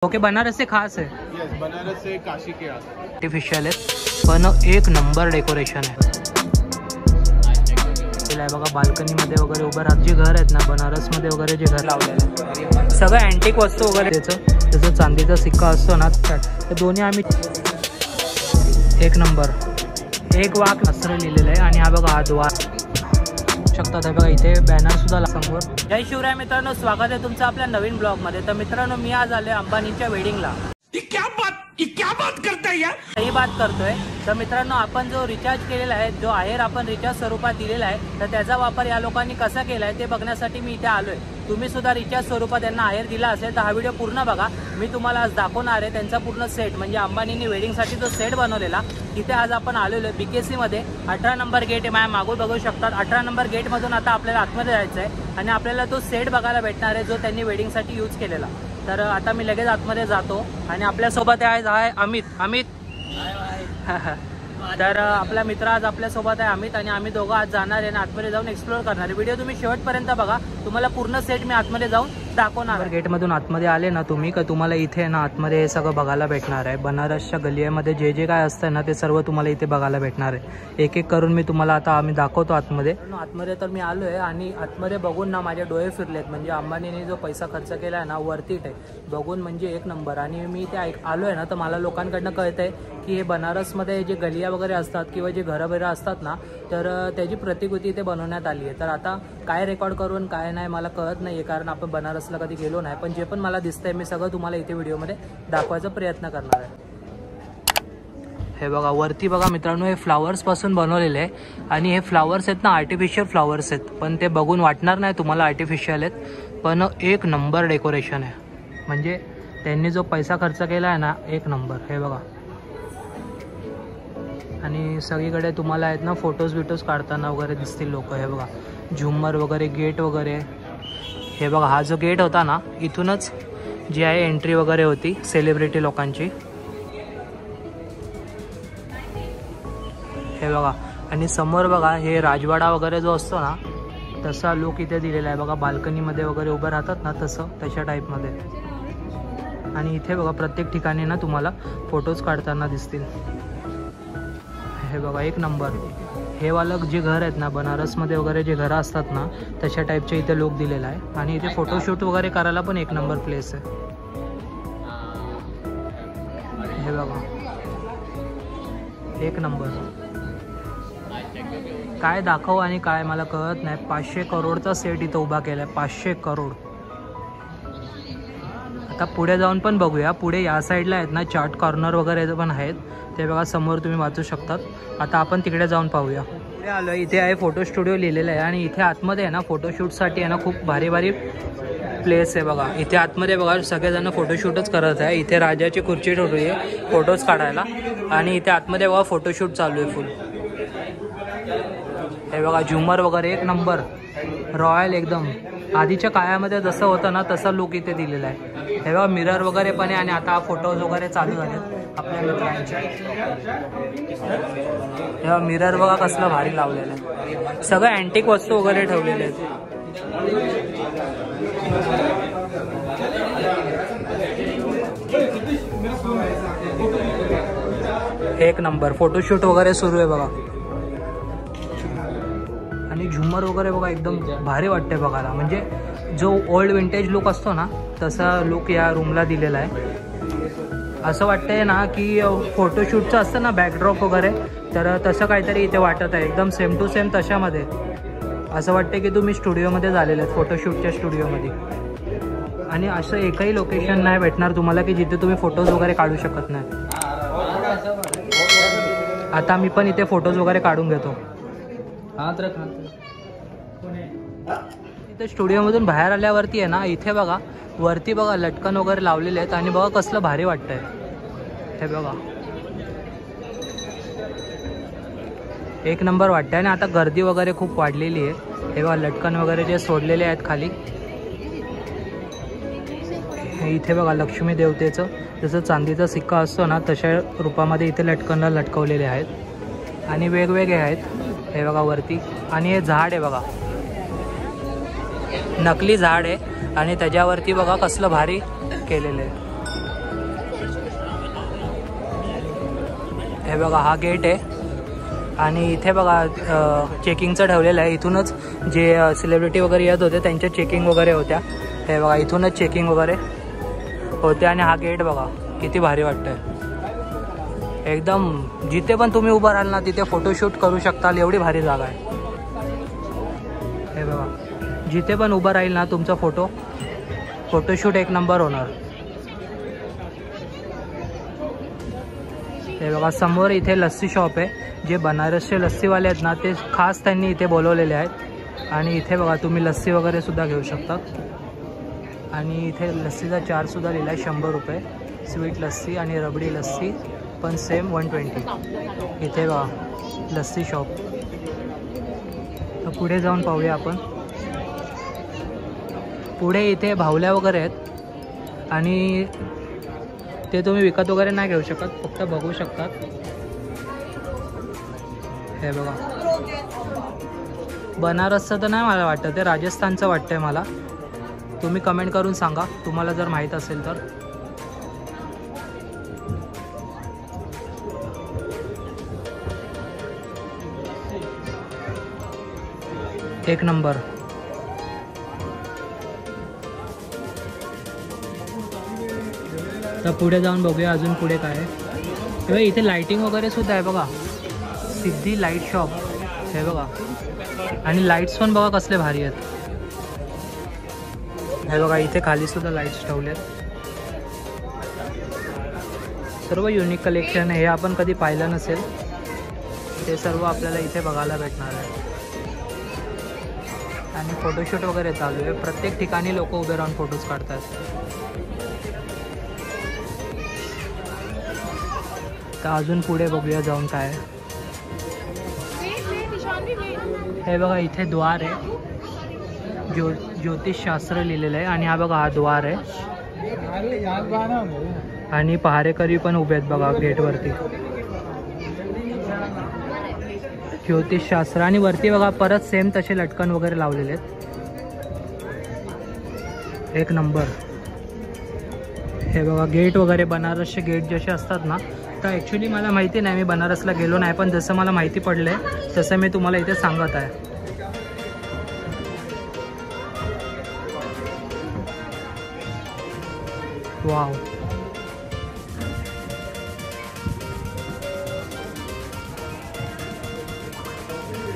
Okay, Banaras से खास है। Yes, Banaras से काशी के आसपास आर्टिफिशियल है पण एक नंबर डेकोरेशन आहे। बघा बाल्कनीमध्ये वगैरे उभं राहत जे घर आहेत ना बनारसमध्ये वगैरे जे घर लावलेलं आहे सगळं अँटिक वस्तू वगैरे त्याचं चांदीचा सिक्का असतो ना ते दोन्ही आम्ही एक नंबर एक वाक अस्त्र लिहिलेलं आहे। आणि हा बघा हा द्वार शकतात आहे बघा, इथे बॅनर सुद्धा समोर। जय शिवराय मित्रांनो, स्वागत आहे तुमचं आपल्या नवीन ब्लॉग मध्ये। तर मित्रांनो मी आज आलोय अंबानीच्या वेडिंगला। क्या बात करताय यार, सही बात करतोय। तर मित्रांनो आपण जो रिचार्ज केलेला आहे, जो आहेर आपण रिचार्ज स्वरूपात दिलेला आहे, तर त्याचा वापर या लोकांनी कसा केलाय ते बघण्यासाठी मी इथे आलोय। तुम्ही सुद्धा रिचार्ज स्वरूपात त्यांना आहेर दिला असेल तर हा व्हिडिओ पूर्ण बघा। मी तुम्हाला आज दाखवणार आहे त्यांचा पूर्ण सेट, म्हणजे अंबानींनी वेडिंगसाठी जो सेट बनवलेला तिथे आज आपण आलेलो आहे BKC मध्ये। 18 नंबर गेट आहे, माझ्या मागून बघू शकतात। 18 नंबर गेट मधून आता आपल्याला आतमध्ये जायचं आहे आणि आपल्याला तो सेट बघायला भेटणार आहे जो त्यांनी वेडिंगसाठी यूज केलेला। तर आता मी लगेच आतमध्ये जातो आणि आपल्यासोबत आहे अमित तर आपला मित्र आज आपल्यासोबत आहे अमित, आणि आम्ही दोघं आज जाणार आहे आतमध्ये जाऊन एक्सप्लोर करणार आहे। व्हिडिओ तुम्ही शेवटपर्यंत बघा, तुम्हाला पूर्ण सेट मी आतमध्ये जाऊन दाखवणार। गेटमधून आतमध्ये आले ना तुम्ही का तुम्हाला इथे ना आतमध्ये हे सगळं बघायला भेटणार आहे। बनारसच्या गलियामध्ये जे जे काय असतं ना ते सर्व तुम्हाला इथे बघायला भेटणार आहे। एक एक करून मी तुम्हाला आता आम्ही दाखवतो आतमध्ये। तर मी आलो आहे आणि आतमध्ये बघून ना माझे डोळे फिरलेत, म्हणजे अंबानीने जो पैसा खर्च केला आहे ना वरतीट आहे बघून, म्हणजे एक नंबर। आणि मी ते आलो आहे ना तर मला लोकांकडनं कळतंय की हे बनारसमध्ये जे गलिया वगैरे असतात किंवा जे घरं बिरं असतात ना तर त्याची प्रतिकृती इथे बनवण्यात आली आहे। तर आता काय रेकॉर्ड करून काय नाही मला कळत नाही आहे, कारण आपण बनारसला कधी गेलो नाही, पण जे पण मला दिसतंय मी सगळं तुम्हाला इथे व्हिडिओमध्ये दाखवायचा प्रयत्न करणार आहे। हे बघा वरती बघा मित्रांनो, हे फ्लावर्स पासून बनवलेले आहे आणि हे फ्लावर्स आहेत ना आर्टिफिशियल फ्लावर्स आहेत, पण ते बघून वाटणार नाही तुम्हाला आर्टिफिशियल आहेत, पण एक नंबर डेकोरेशन आहे। म्हणजे त्यांनी जो पैसा खर्च केला आहे ना एक नंबर। हे बघा, आणि सगळीकडे तुम्हाला आहेत ना फोटोज काढताना वगैरे दिसतील लोक। हे बघा झुम्मर वगैरे, गेट वगैरे। हे बघा हा जो गेट होता ना इथूनच जी आहे एंट्री वगैरे होती सेलिब्रिटी लोकांची। हे बघा, आणि समोर बघा हे राजवाडा वगैरे जो असतो ना तसा लुक इथे दिलेला आहे बघा, बाल्कनीमध्ये वगैरे उभं राहतात ना तशा टाईपमध्ये। आणि इथे बघा प्रत्येक ठिकाणी ना तुम्हाला फोटोज काढताना दिसतील। हे बघा एक नंबर। हे वालं जे घर आहेत ना बनारसमध्ये वगैरे जे घरं असतात ना तशा टाईपचे इथे लुक दिलेला आहे। आणि इथे फोटोशूट वगैरे करायला पण एक नंबर प्लेस आहे। हे बघा एक नंबर। काय दाखव आणि काय मला कळत नाही। 500 करोडचा सेट इथं उभा केलाय, 500 करोड। आता पुढे जाऊन पण बघूया, पुढे या साईडला आहेत ना चाट कॉर्नर वगैरे पण आहेत, ते बघा समोर तुम्ही वाचू शकतात। आता आपण तिकडे जाऊन पाहूया। पुढे आलो, इथे आहे फोटो स्टुडिओ लिहिलेलं आहे आणि इथे आतमध्ये आहे ना फोटोशूटसाठी आहे ना खूप भारी भारी प्लेस आहे बघा। इथे आतमध्ये बघा सगळेजण फोटोशूटच करत आहे। इथे राजाची खुर्ची ठेवली आहे फोटोज काढायला, आणि इथे आतमध्ये बघा फोटोशूट चालू आहे फुल। हे बघा झुमर वगैरे एक नंबर रॉयल एकदम, आधीच्या काळामध्ये जसं होतं ना तसा लुक इथे दिलेला आहे। हे बघा मिरर वगैरे पण आहे, आणि आता फोटोज वगैरे चालू झाले आपल्या मित्रांचे। हे मिरर बघा कसलं भारी लावलेलं आहे, सगळं अँटिक वस्तू वगैरे ठेवलेले आहेत। एक नंबर फोटोशूट वगैरे सुरू आहे बघा, आणि झुमर वगैरे बघा एकदम भारी वाटते बघायला। म्हणजे जो ओल्ड विंटेज लुक असतो ना तसा लुक या रूमला दिलेला आहे। असं वाटतंय ना की फोटोशूटचं असतं ना बॅकड्रॉप वगैरे, तर तसं काहीतरी इथे वाटत आहे, एकदम सेम टू सेम तशामध्ये। असं वाटतं की तुम्ही स्टुडिओमध्ये झालेले आहेत, फोटोशूटच्या स्टुडिओमध्ये। आणि असं एकही लोकेशन नाही भेटणार तुम्हाला की जिथे तुम्ही फोटोज वगैरे काढू शकत नाही। आता मी पण इथे फोटोज वगैरे काढून घेतो। इथे स्टुडिओमधून बाहेर आल्यावरती आहे ना इथे बघा वरती बघा लटकन वगैरे लावलेले आहेत, आणि बघा कसलं भारी वाटतंय। हे बघा एक नंबर वाटतंय। आणि आता गर्दी वगैरे खूप वाढलेली आहे। हे बघा लटकन वगैरे जे सोडलेले आहेत खाली। इथे बघा लक्ष्मी देवतेचं जसं चांदीचा सिक्का असतो ना तशा रूपामध्ये इथे लटकनला लटकवलेले आहेत, आणि वेगवेगळे आहेत। हे बघा वरती, आणि हे झाड आहे बघा नकली झाड आहे, आणि त्याच्यावरती बघा कसलं भारी केलेलं आहे। हे बघा हा गेट आहे आणि इथे बघा चेकिंगचं ठेवलेलं आहे. इथूनच जे सेलिब्रिटी वगैरे येत होते त्यांच्या चेकिंग वगैरे होत्या. हे बघा इथूनच चेकिंग वगैरे होते. आणि हा गेट बघा किती भारी वाटतंय एकदम. जिथे पण तुम्ही उभं राहाल ना तिथे फोटोशूट करू शकताल, एवढी भारी जागा आहे. हे बघा जिथे पण उभं राहील ना तुमचा फोटोशूट एक नंबर होणार. हे बघा समोर इथे लस्सी शॉप आहे. जे बनारसचे लस्सीवाले आहेत ना ते खास त्यांनी इथे बोलवलेले आहेत. आणि इथे बघा तुम्ही लस्सी वगैरे सुद्धा घेऊ शकता. आणि इथे लस्सीचा चार्जसुद्धा लिहिला आहे 100 रुपये. स्वीट लस्सी आणि रबडी लस्सी पण सेम 120. इथे बघा लस्सी शॉप. तर पुढे जाऊन पाहूया आपण. पुढे इथे भावल्या वगैरे आहेत आणि ते तुम्ही विकत वगैरे नाही घेऊ शकत, फक्त बघू शकतात. हे बघा बनारसचं तर नाही मला वाटतं, ते राजस्थानचं वाटतंय मला. तुम्ही कमेंट करून सांगा तुम्हाला जर माहीत असेल तर. एक नंबर. तर पुढे जाऊन बघूया अजून पुढे काय आहे. तेव्हा इथे लाईटिंग वगैरे सुद्धा आहे बघा. सिद्धी लाईट शॉप हे बघा. आणि लाईट्स पण बघा कसले भारी आहेत. हे बघा इथे खाली सुद्धा लाईट्स ठेवले आहेत. सर्व युनिक कलेक्शन आहे. हे आपण कधी पाहिलं नसेल ते सर्व आपल्याला इथे बघायला भेटणार आहे. आणि फोटोशूट वगैरे चालू आहे. प्रत्येक ठिकाणी लोक उभे राहून फोटोज काढतात. तर अजून पुढे बघूया जाऊन काय आहे. हे बघा इथे द्वार आहे. ज्योतिषशास्त्र लिहिलेलं आहे. आणि हा बघा हा द्वार आहे. आणि पहारेकरी पण उभे आहेत बघा गेटवरती. ज्योतिषशास्त्र. आणि वरती बघा परत सेम तसे लटकन वगैरे लावलेले आहेत. एक नंबर. हे बघा गेट वगैरे बनारसचे गेट जसे असतात ना, तर ॲक्च्युली मला माहिती नाही, मी बनारसला गेलो नाही, पण जसं मला माहिती पडलं आहे तसं मी तुम्हाला इथे सांगत आहे. वाव.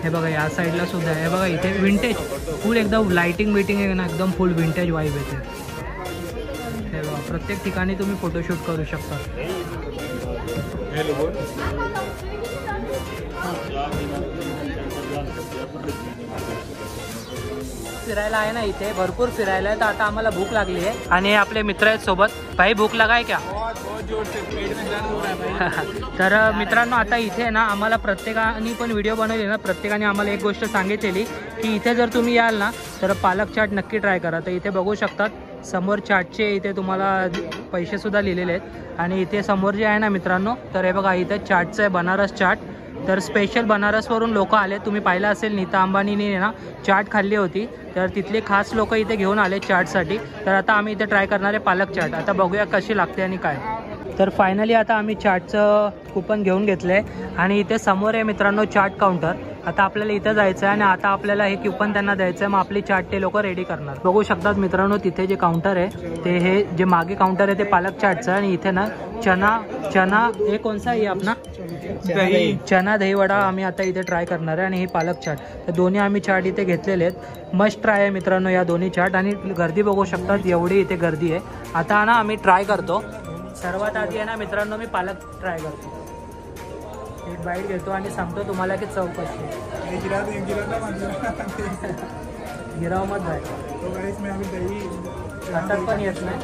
हे बघा या साईडला सुद्धा आहे. हे बघा इथे विंटेज फुल एकदम लाईटिंग बिटिंग आहे ना, एकदम फुल विंटेज वाईब येते. हे बघा प्रत्येक ठिकाणी तुम्ही फोटोशूट करू शकता. फिरायला आहे ना इथे भरपूर फिरायला आहे. तर आता आम्हाला भूक लागली आहे आणि आपले मित्र आहेत सोबत. भाई भूक लगा है क्या? तर मित्रांनो आता इथे ना आम्हाला प्रत्येकाने पण व्हिडिओ बनवली ना, प्रत्येकाने आम्हाला एक गोष्ट सांगितलेली की इथे जर तुम्ही याल ना तर पालक चाट नक्की ट्राय करा. तर इथे बघू शकतात समोर चाटचे इथे तुम्हाला पैसेसुद्धा लिहिलेले आहेत. आणि इथे समोर जे आहे ना मित्रांनो, तर हे बघा इथे चाटचं आहे बनारस चाट. तर स्पेशल बनारसवरून लोक आले. तुम्ही पाहिलं असेल नीता अंबानीने ना चाट खाल्ली होती, तर तिथले खास लोक इथे घेऊन आले चाटसाठी. तर आता आम्ही इथे ट्राय करणार आहे पालक चाट. आता बघूया कशी लागते आणि काय. तर फायनली आता आम्ही चाटचं कुपन घेऊन घेतलं आहे आणि इथे समोर आहे मित्रांनो चाट काउंटर. आता आपल्याला इथं जायचं आहे आणि आता आपल्याला हे कुपन त्यांना द्यायचं आहे. मग आपली चाट ते लोक रेडी करणार. बघू शकतात मित्रांनो तिथे जे काउंटर आहे ते हे जे मागे काउंटर आहे ते पालक चाटचं. आणि इथे ना चना हे कोणसा आहे आपला चना दही वडा आम्ही आता इथे ट्राय करणार आहे. आणि ही पालक चाट. तर दोन्ही आम्ही चाट इथे घेतलेले आहेत. मस्ट ट्राय आहे मित्रांनो या दोन्ही चाट. आणि गर्दी बघू शकतात एवढी इथे गर्दी आहे. आता ना आम्ही ट्राय करतो. सर्वात आधी आहे ना मित्रांनो मी पालक ट्राय करतो. एक बाईट घेतो आणि सांगतो तुम्हाला की चव कशी. गिराव मत जाय अटक पण येत नाही.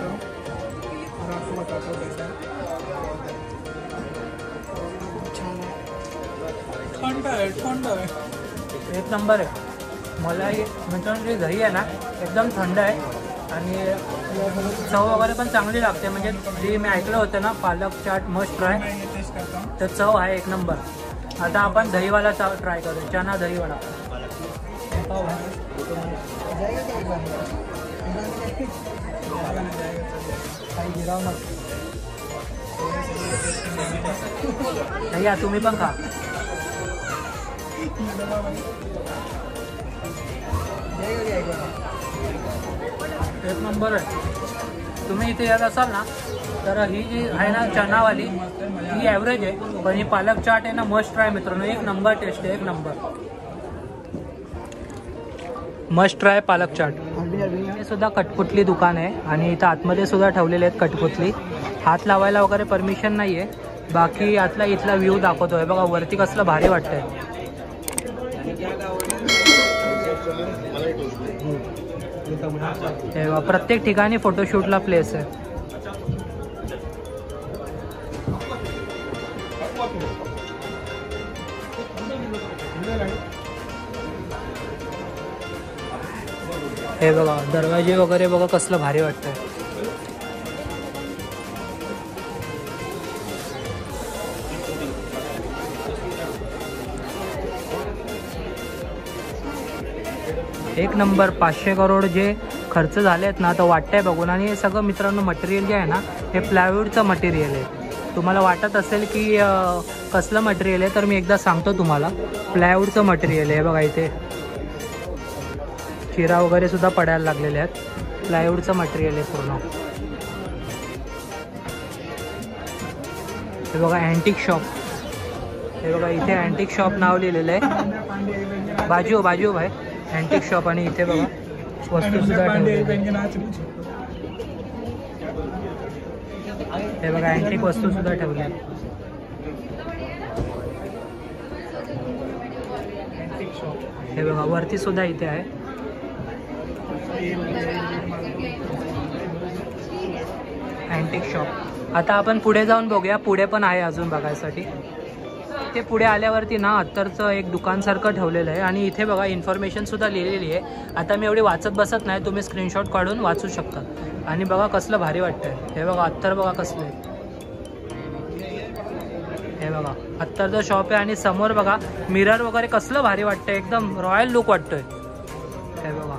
एक नंबर आहे. मला मित्रांनो जी दही आहे ना एकदम थंड आहे आणि चव वगैरे पण चांगली लागते. म्हणजे जे मी ऐकलं होतं ना पालक चाट मस्ट ट्राय, तर चव आहे एक नंबर. आता आपण दहीवाला ट्राय करू. चना दहीवडा काही गिराव मत. या तुम्ही पण खा. एक नंबर आहे. तुम्ही इथे येत असाल ना तर ही जी आहे ना चनावाली ही ॲव्हरेज आहे, पण ही पालक चाट आहे ना मस्ट ट्राय मित्रांनो. एक नंबर टेस्ट आहे, एक नंबर. मस्ट ट्राय पालक चाट. हे सुद्धा कटपुतली दुकान आहे आणि इथं आतमध्ये सुद्धा ठेवलेले आहेत कटपुतली. हात लावायला वगैरे परमिशन नाही आहे. बाकी आतला इथला व्ह्यू दाखवतोय बघा, वरती कसलं भारी वाटतंय. प्रत्येक ठिकाणी फोटोशूटला प्लेस आहे. हे बघा दरवाजे वगैरे बघा कसलं भारी वाटतंय. एक नंबर. 500 करोड जे खर्च झाले आहेत ना तर वाटतंय बघून. आणि हे सगळं मित्रांनो मटेरियल जे आहे ना हे प्लायवूडचं मटेरियल आहे. तुम्हाला वाटत असेल की कसलं मटेरियल आहे तर मी एकदा सांगतो तुम्हाला. प्लायवूडचं मटेरियल आहे. बघा इथे चिरा वगैरे सुद्धा पडायला लागलेले आहेत. प्लायवूडचं मटेरियल आहे पूर्ण. हे बघा अँटिक शॉप. हे बघा इथे अँटिक शॉप नाव लिहिलेलं आहे. बाजू भाई अँटिक शॉप. आणि इथे बघा वस्तू सुद्धा ठेवलेल्या. हे बघा अँटिक वस्तू सुद्धा ठेवल्या. हे बघा वरती सुद्धा इथे आहे. Antique shop. आता आपण पुढे जाऊन बघूया. पुढे पण आहे अजून बघायसाठी. ते पुढे आल्यावरती ना अत्तरचं एक दुकानसारखं ठेवलेलं आहे आणि इथे बघा इन्फॉर्मेशन सुद्धा लिहिलेली आहे. आता मी एवढी वाचत बसत नाही, तुम्ही स्क्रीनशॉट काढून वाचू शकता. आणि बघा कसलं भारी वाटतंय. हे बघा अत्तर बघा कसलं आहे. हे बघा अत्तरचं शॉप आहे आणि समोर बघा मिरर वगैरे कसलं भारी वाटतंय. एकदम रॉयल लुक वाटतोय. हे बघा.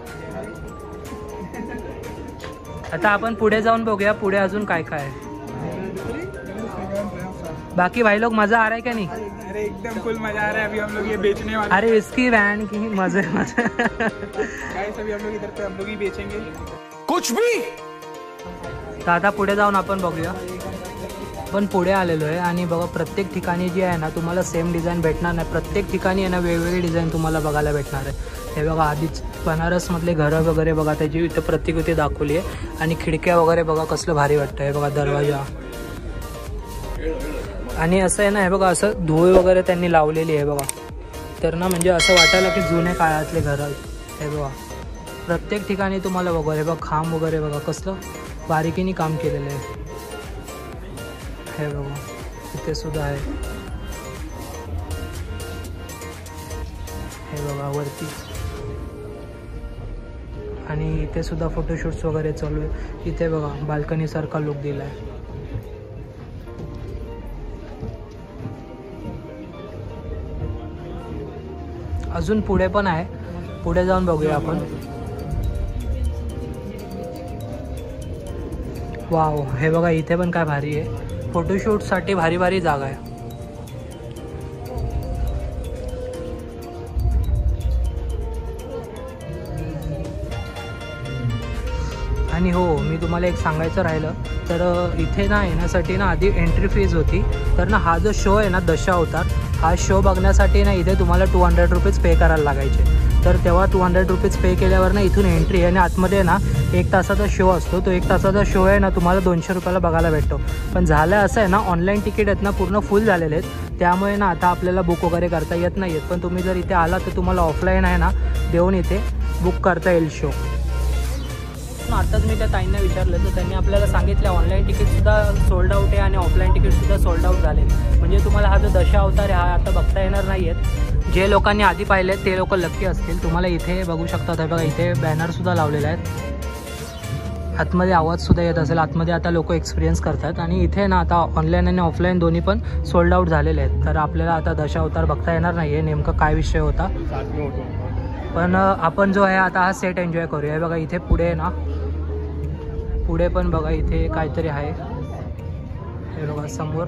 आता आपण पुढे जाऊन बघूया पुढे अजून काय काय आहे. बाकी भाई लोग मजा आ रहा है क्या नहीं? अरे एकदम फुल मजा आ रहा है. अभी हम लोग ये बेचने वाले. अरे इसकी वैन की मजे मजे. गाइस अभी हम लोग इधर पे हम लोग ही बेचेंगे कुछ भी. तर आता पुढे जाऊन आपण बघूया. पण पुढे आलेलो आहे आणि बघा प्रत्येक ठिकाणी जी आहे ना तुम्हाला सेम डिझाईन भेटणार नाही. प्रत्येक ठिकाणी आहे ना वेगवेगळी डिझाईन तुम्हाला बघायला भेटणार आहे. हे बघा आधीच बनारसमधले घरं वगैरे बघा त्याची इथं प्रतिकृती दाखवली आहे. आणि खिडक्या वगैरे बघा कसलं भारी वाटतं. हे बघा दरवाजा. आणि असं आहे ना हे बघा असं धूळ वगैरे त्यांनी लावलेली आहे बघा. तर ना म्हणजे असं वाटायला की जुने काळातले घरं आहेत. हे बघा प्रत्येक ठिकाणी तुम्हाला बघा. हे बघा खांब वगैरे बघा कसलं बारीकीने काम केलेलं आहे. हे बघा इथे सुद्धा आहे. हे बघा वरती. आणि इथे सुद्धा फोटोशूट्स वगैरे चालू आहे. इथे बघा बाल्कनी सारखा लुक दिला आहे. अजून पुढे पण आहे. पुढे जाऊन बघूया आपण. वाव हे बघा इथे पण काय भारी आहे. फोटोशूटसाठी भारी भारी जागा आहे. आणि हो मी तुम्हाला एक सांगायचं राहिलं तर इथे ना येण्यासाठी ना आधी एंट्री फीज होती. तर ना हा जो शो आहे ना दशावतार हा शो बघण्यासाठी ना इथे तुम्हाला 200 रुपीज पे करायला लागायचे. तर तेव्हा 200 रुपीज पे केल्यावर ना इथून एंट्री आहे. आणि आतमध्ये ना 1 तासाचा शो असतो. तो 1 तासाचा शो आहे ना तुम्हाला 200 रुपयाला बघायला भेटतो. पण झालं असं आहे ना ऑनलाईन तिकीट आहेत ना पूर्ण फुल झालेले आहेत. त्यामुळे ना आता आपल्याला बुक वगैरे करता येत नाही आहेत. पण तुम्ही जर इथे आला तर तुम्हाला ऑफलाईन आहे ना देऊन इथे बुक करता येईल शो. आताच मी त्या ताईंना विचारलं तर त्यांनी आपल्याला सांगितलं ऑनलाईन तिकीटसुद्धा सोल्ड आउट आहे आणि ऑफलाईन तिकीटसुद्धा सोल्ड आउट झाले. म्हणजे तुम्हाला हा जो दशावतार आहे हा आता बघता येणार नाही आहेत. जे लोकांनी आधी पाहिले ते लोक लक्की असतील. तुम्हाला इथे बघू शकता. तर बघा इथे बॅनरसुद्धा लावलेले आहेत. आतमध्ये आवाजसुद्धा येत असेल. आतमध्ये आता लोक एक्सपिरियन्स करतात. आणि इथे ना आता ऑनलाईन आणि ऑफलाईन दोन्ही पण सोल्ड आउट झालेले आहेत. तर आपल्याला आता दशावतार बघता येणार नाही आहे. नेमकं काय विषय होता पण आपण जो आहे आता हा सेट एन्जॉय करूया. बघा इथे पुढे ना पुढे पण बघा इथे काहीतरी आहे. हे बघा समोर.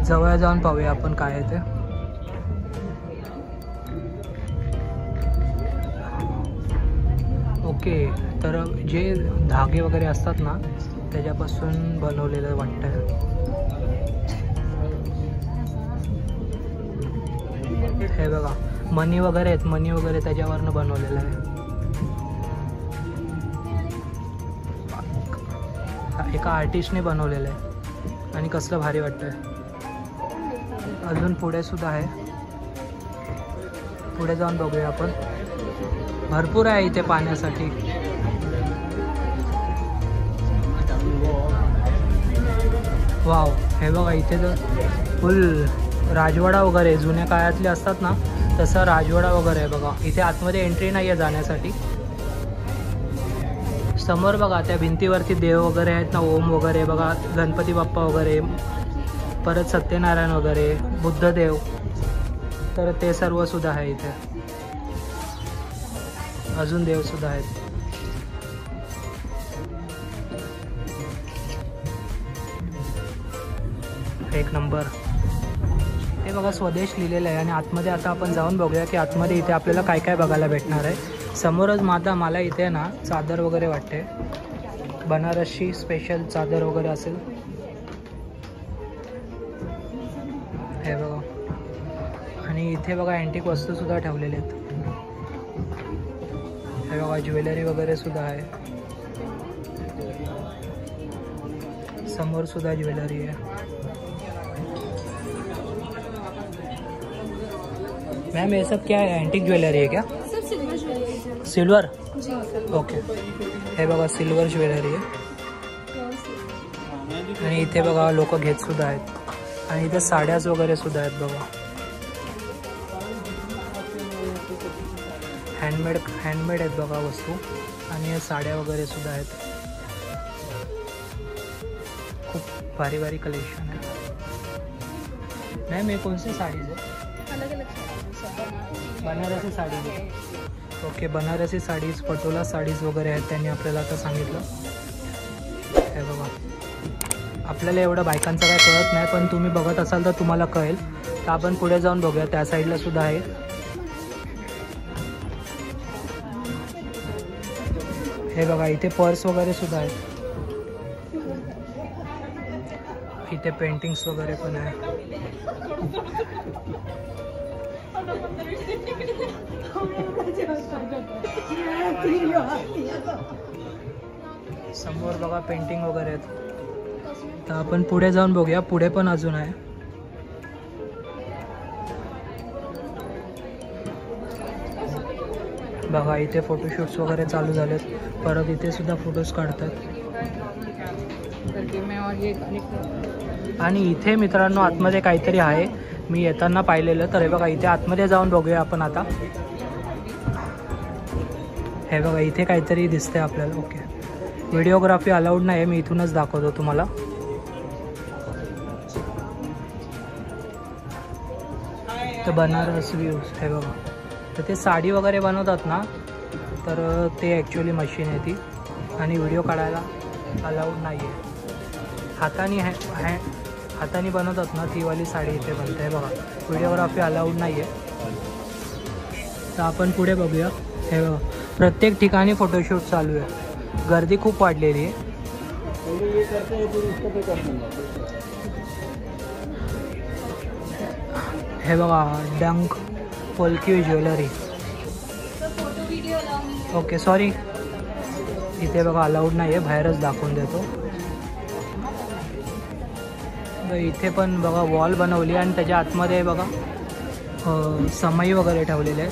जवळ जाऊन पाहूया आपण काय आहे ते. ओके, तर जे धागे वगैरे असतात ना त्याच्यापासून बनवलेलं वाटतं. हे बघा मणी वगैरे आहेत, मणी वगैरे त्याच्यावरनं बनवलेलं आहे. एका आर्टिस्टने बनवलेलं आहे आणि कसलं भारी वाटतंय. अजून पुढे सुद्धा आहे, पुढे जाऊन बघूया आपण. भरपूर आहे इथे पाहण्यासाठी. वाव, हे बघा इथे तर फुल राजवाडा वगैरे जुन्या काळातले असतात ना तसा राजवाडा वगैरे आहे बघा. इथे आतमध्ये एंट्री नाही आहे जाण्यासाठी. समोर बघा त्या भिंतीवरती देव वगैरे आहेत ना, ओम वगैरे बघा, गणपती बाप्पा वगैरे, परत सत्यनारायण वगैरे, बुद्धदेव, तर ते सर्व सुद्धा आहे इथे. अजून देव सुद्धा आहेत. एक नंबर. हे बघा स्वदेश लिहिलेलं आहे आणि आतमध्ये आता आपण जाऊन बघूया की आतमध्ये इथे आपल्याला काय काय बघायला भेटणार आहे. समोरच मला इथे ना चादर वगैरे वाटते, बनारसी स्पेशल चादर वगैरे असेल. हे बघा, आणि इथे बघा अँटिक वस्तू सुद्धा ठेवलेल्या आहेत. हे बघा ज्वेलरी वगैरे सुद्धा आहे. समोर सुद्धा ज्वेलरी आहे. मैम ये सब क्या है, एंटिक ज्वेलरी है क्या? सब सिल्वर ज्वेलरी है। सिल्वर, जी ओके. हे बघा सिल्वर ज्वेलरी आहे. आणि इथे बघा लोक घेत सुद्धा आहेत आणि इथे साड्याच वगैरे सुद्धा आहेत बघा. हँडमेड आहेत बघा वस्तू आणि साड्या वगैरे सुद्धा आहेत. खूप भारी भारी कलेक्शन आहे. मॅम हे कोणते साडीज आहे? अलग अलग बनारसी साडीज आहे. Okay, Banarasi sarees, Patola sarees वगैरे आहेत त्यांनी आपल्याला आता सांगितलं. हे बघा, आपल्याला एवढं बायकांचं काय कळत नाही पण तुम्ही बघत असाल तर तुम्हाला कळेल. तर आपण पुढे जाऊन बघूया. त्या साईडला सुद्धा आहे. हे बघा इथे पर्स वगैरे सुद्धा आहेत. इथे पेंटिंग्स वगैरे पण आहे. समोर बघा पेंटिंग वगैरे आहेत. तर आपण पुढे जाऊन बघूया. पुढे पण अजून आहे. बघा इथे फोटोशूट्स वगैरे चालू झालेत. परत इथे सुद्धा फोटोज काढतात. आणि इथे मित्रांनो आतमध्ये काहीतरी आहे, मी येताना पाहिलेलं. तर हे बघा इथे आतमध्ये जाऊन बघूया आपण आता. हे बघा इथे काहीतरी दिसतंय आपल्याला. ओके, व्हिडिओग्राफी अलाउड नाही आहे, मी इथूनच दाखवतो तुम्हाला. तर बनारस व्ह्यूज हे बघा. तर ते साडी वगैरे बनवतात ना, तर ते ॲक्च्युली मशीन आहे ती आणि व्हिडिओ काढायला अलाउड नाही आहे. हाताने बनवतात ना ती वाली साडी इथे बनते. बघा व्हिडिओग्राफी अलाउड नाही आहे. तर आपण पुढे बघूया. हे बघा प्रत्येक ठिकाणी फोटोशूट चालू आहे. गर्दी खूप वाढलेली आहे. हे बघा डंक पोल्की ज्वेलरी. ओके सॉरी, इथे बघा अलाउड नाही आहे, बाहेरच दाखवून देतो. इथे पण बघा वॉल बनवली आणि त्याच्या आतमध्ये बघा समई वगैरे ठेवलेले आहेत.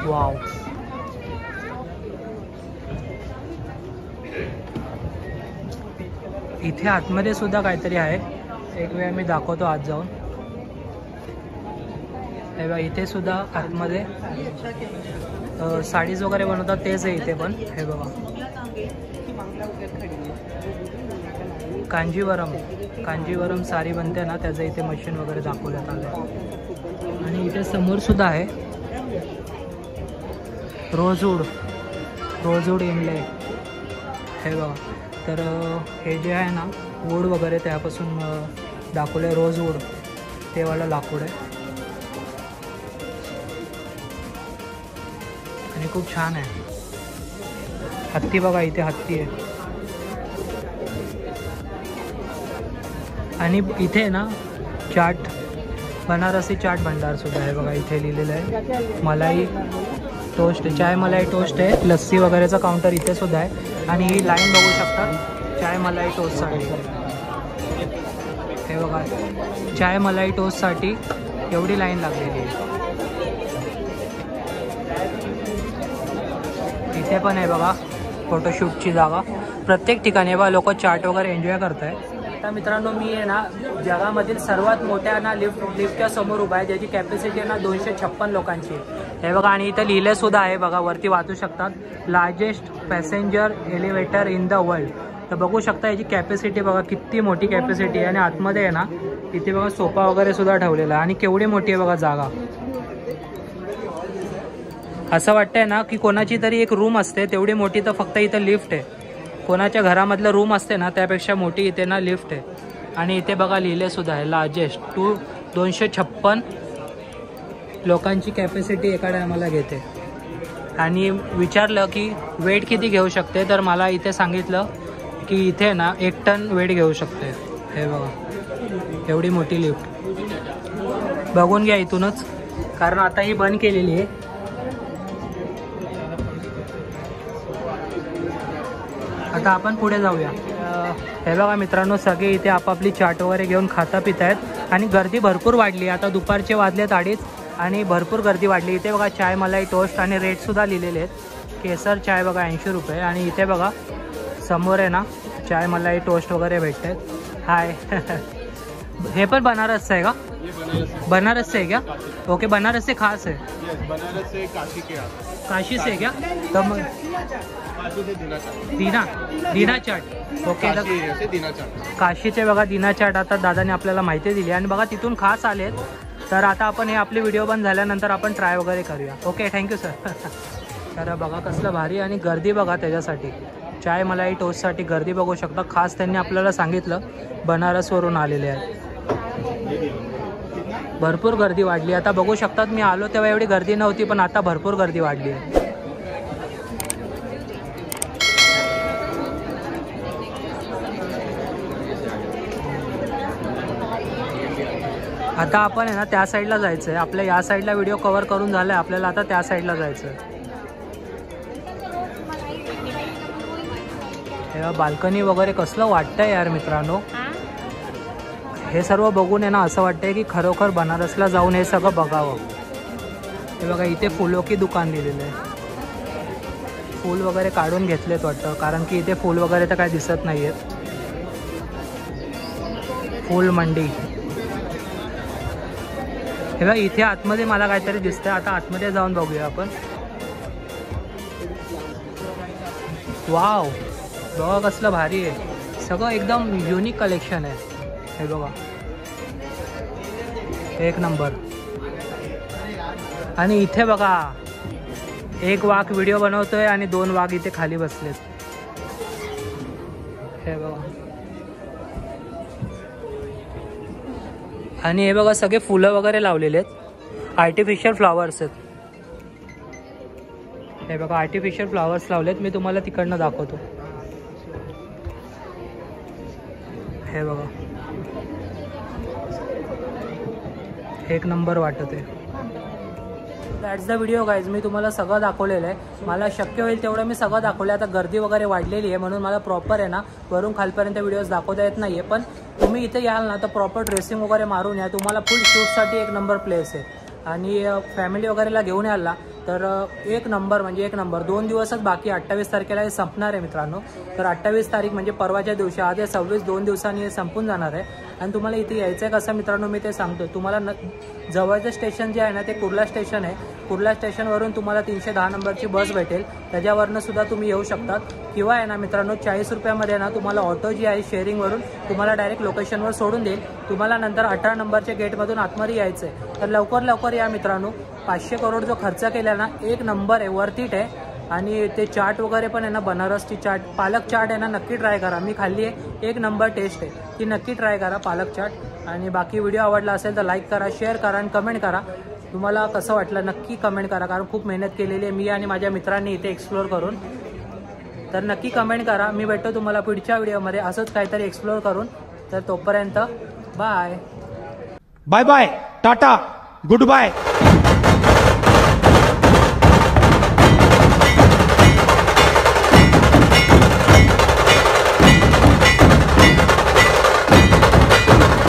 वाव, इथे आतमध्ये सुद्धा काहीतरी आहे. एक वेळ मी दाखवतो आत जाऊन. हे बघा इथे सुद्धा आतमध्ये साडीज वगैरे बनवतात तेच आहे इथे पण. हे बघा कांजीवरम साडी बनते ना, त्याचं इथे मशीन वगैरे दाखवण्यात आलं आहे. आणि इथे समोर सुद्धा आहे रोजवूड इनले. हे बघा. तर हे जे आहे ना वूड वगैरे त्यापासून दाखवलं आहे, रोज वूड ते वाला लाकूड आहे आणि खूप छान आहे. हत्ती बघा, इथे हत्ती आहे. आणि इथे ना चाट, बनारसी चाट भंडार सुद्धा आहे बघा. इथे लिहिलेलं आहे मलाई टोस्ट, चाय मलाई टोस्ट आहे. लस्सी वगैरेचा काउंटर इथे सुद्धा आहे. आणि ही लाईन बघू शकता चाय मलाई टोस्टसाठी. हे बघा, चाय मलाई टोस्टसाठी एवढी लाईन लागलेली आहे. इथे पण आहे बघा फोटोशूटची जागा. प्रत्येक ठिकाणी बघा लोक चाट वगैरे एन्जॉय करत आहे. आता मित्रांनो मी आहे ना जगामधील सर्वात मोठ्या ना लिफ्टच्या समोर उभा आहे, ज्याची कॅपॅसिटी आहे ना 256 लोकांची. हे बघा, आणि इथं लिहिलं सुद्धा आहे बघा, वरती वाचू शकतात, largest passenger elevator in the world. तर बघू शकता याची कॅपॅसिटी बघा, किती मोठी कॅपॅसिटी आहे. आणि आतमध्ये आहे ना इथे बघा सोफा वगैरे सुद्धा ठेवलेला आहे. आणि केवढी मोठी आहे बघा जागा. असं वाटतंय ना की कोणाची तरी एक रूम असते तेवढी मोठी, तर फक्त इथं लिफ्ट आहे. कोणाच्या घरामधलं रूम असते ना त्यापेक्षा मोठी इथे ना लिफ्ट आहे. आणि इथे बघा लिहिले सुद्धा आहे लार्जेस्ट 256 लोकांची कॅपॅसिटी एका टायमाला घेते. आणि विचारलं की वेट किती घेऊ शकते, तर मला इथे सांगितलं की इथे ना 1 टन वेट घेऊ शकते. हे बघा एवढी मोठी लिफ्ट. बघून घ्या इथूनच, कारण आता ही बंद केलेली आहे. आता आपण पुढे जाऊया. हे बघा मित्रांनो, सगळे इथे आपापली चाट वगैरे घेऊन खाता पित आहेत. आणि गर्दी भरपूर वाढली. आता दुपारचे वाजलेत 2:30 आणि भरपूर गर्दी वाढली. इथे बघा चाय मलाई टोस्ट आणि रेटसुद्धा लिहिलेले आहेत. केसर चाय बघा 80 रुपये. आणि इथे बघा समोर आहे ना चाय मलाई टोस्ट वगैरे भेटत आहेत. हाय हे पण बनारसचं आहे का? बनारस से है क्या? ओके, बनारस से खास है. बनारस से काशी के आस. काशी से क्या? तब दीना चाट. ओके, काशीचे बघा दीना चाट आता दादाने आपल्याला माहिती दिली. आणि बघा तिथून खास आलेत. तर आता आपण हे आपले व्हिडिओ बंद झाल्यानंतर आपण ट्राय वगैरे करूया. Okay, thank you sir. तर बघा कसलं भारी. आणि गर्दी बघा त्याच्यासाठी, चाय मलाई टोस्टसाठी गर्दी बघू शकता. खास त्यांनी आपल्याला सांगितलं बनारसवरून आलेले आहे. भरपूर गर्दी वाढली. आता बघू शकतात, मी आलो तेव्हा एवढी गर्दी नव्हती, पण आता भरपूर गर्दी वाढली आहे. आता आपण आहे ना त्या साईडला जायचं आहे. आपल्या या साईडला व्हिडिओ कव्हर करून झाला आहे, आपल्याला आता त्या साईडला जायचं आहे. हे बाल्कनी वगैरे कसलं वाटतंय यार मित्रांनो. हे सर्व बघून आहे ना असं वाटतंय की खरोखर बनारसला जाऊन हे सगळं बघावं. हे बघा इथे फुलो की दुकान लिहिलेलं आहे. फूल वगैरे काढून घेतलेत वाटतं, कारण की इथे फूल वगैरे तर काय दिसत नाही आहेत. फूल मंडी. हे बघा इथे आतमध्ये मला काहीतरी दिसतंय. आता आतमध्ये जाऊन बघूया आपण. वाव, बघा कसलं भारी आहे. सगळं एकदम युनिक कलेक्शन आहे. हे बघा एक नंबर. आणि इथे बघा एक वाघ व्हिडिओ बनवतोय आणि 2 वाघ इथे खाली बसलेत. हे बघा. आणि हे बघा सगळे फुलं वगैरे लावलेले आहेत. आर्टिफिशियल फ्लॉवर्स आहेत. हे बघा आर्टिफिशियल फ्लॉवर्स लावलेत. मी तुम्हाला तिकडनं दाखवतो. हे बघा एक नंबर वाटत आहे. That's the video guys. मी तुम्हाला सगळं दाखवलेलं आहे. मला शक्य होईल तेवढं मी सगळं दाखवलं. आता गर्दी वगैरे वाढलेली आहे म्हणून मला प्रॉपर आहे ना वरून खालपर्यंत व्हिडिओज दाखवता येत नाही आहे. पण तुम्ही इथे याल ना तर प्रॉपर ड्रेसिंग वगैरे मारून या. तुम्हाला फुल शूटसाठी एक नंबर प्लेस आहे. आणि फॅमिली वगैरेला घेऊन याल तर एक नंबर म्हणजे एक नंबर. 2 दिवसच बाकी. 28 तारखेला हे संपणार आहे मित्रांनो. तर 28 तारीख म्हणजे परवाच्या दिवशी. आज 26, 2 दिवसांनी हे संपून जाणार आहे. आणि तुम्हाला इथे यायचं आहे कसं मित्रांनो मी ते सांगतो. तुम्हाला जवळचं स्टेशन जे आहे ना ते कुर्ला स्टेशन आहे. कुर्ला स्टेशनवरून तुम्हाला 310 नंबरची बस भेटेल. त्याच्यावरनं सुद्धा तुम्ही येऊ शकतात. किंवा आहे ना मित्रांनो 40 रुपयामध्ये ना तुम्हाला ऑटो जी आहे शेअरिंगवरून तुम्हाला डायरेक्ट लोकेशनवर सोडून देईल. तुम्हाला नंतर 18 नंबरच्या गेटमधून आतमध्ये यायचं आहे. तर लवकर या मित्रांनो. 500 करोड जो खर्च केला ना एक नंबर आहे, वर्थ इट आहे. आणि ते चाट वगैरे पण आहे ना, बनारसची चाट, पालक चाट आहे ना, नक्की ट्राय करा. मी खाल्ली आहे, एक नंबर टेस्ट आहे ती. नक्की ट्राय करा पालक चाट. आणि बाकी व्हिडिओ आवडला असेल तर लाईक करा, शेअर करा आणि कमेंट करा. तुम्हाला कसं वाटलं नक्की कमेंट करा, कारण खूप मेहनत केलेली आहे मी आणि माझ्या मित्रांनी इथे एक्सप्लोअर करून. तर नक्की कमेंट करा. मी भेटतो तुम्हाला पुढच्या व्हिडिओमध्ये असंच काहीतरी एक्सप्लोअर करून. तर तोपर्यंत bye bye bye, tata, good bye.